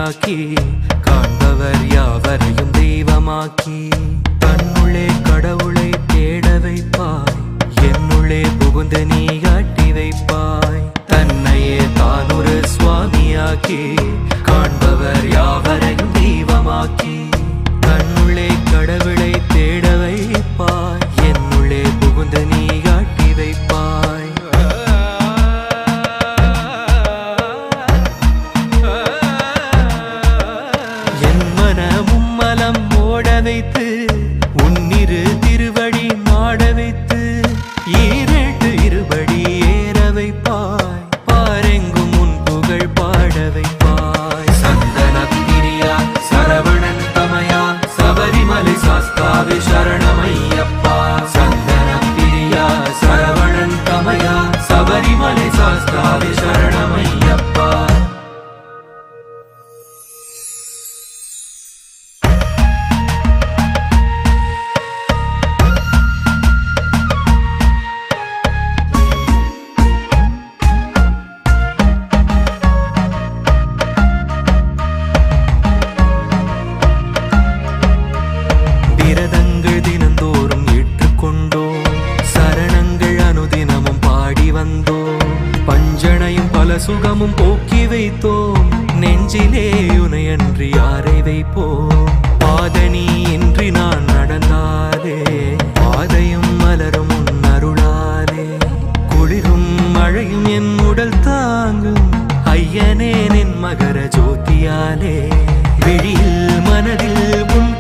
சுவாமியாக்கி காண்பவர் யாவரையும் தெய்வமாக்கி தன்னுள்ளே கடவுளை தேட வைப்பாய் என்னுள்ளே புகுந்து நீ காட்டி வைப்பாய் தன்னையே தான் ஒரு சுவாமியாக்கி காண்பவர் யாவரையும் தெய்வமாக்கி தன்னுள்ளே கடவுளை தேட வைப்பாய் என்னுள்ளே புகுந்து நீ காட்டி வைப்பாய் என் மனமும் மலம் ஓட வைத்து உன்னிரு திருவடி நாட வைத்து ஈரேட்டு இருபடி ஏற வைப்பாய் பாரெங்கும் உன் புகழ் பாட வைப்பாய் சந்தன பிரியா சரவணன் தமயா சபரிமலை சாஸ்தாவே சரணமையப்பா சந்தன பிரியா சரவணன் தமயா சபரிமலை சாஸ்தாவே சரணமையப்பா விரதங்கள் தினந்தோறும் ஏற்றுக்கொண்டோம் சரணங்கள் அனுதினமும் பாடி வந்தோம் பஞ்சனையும் பல சுகமும் போக்கி வைத்தோம் நெஞ்சிலே உனையன்றி யாரை வைப்போம் பாதனி இன்றி நான் நடந்தாலே பாதையும் மலரும் உன் அருளாலே குளிரும் மழையும் என் உடல் தாங்கும் ஐயனே நின் மகர ஜோதியாலே விழியில் மனதில் உன்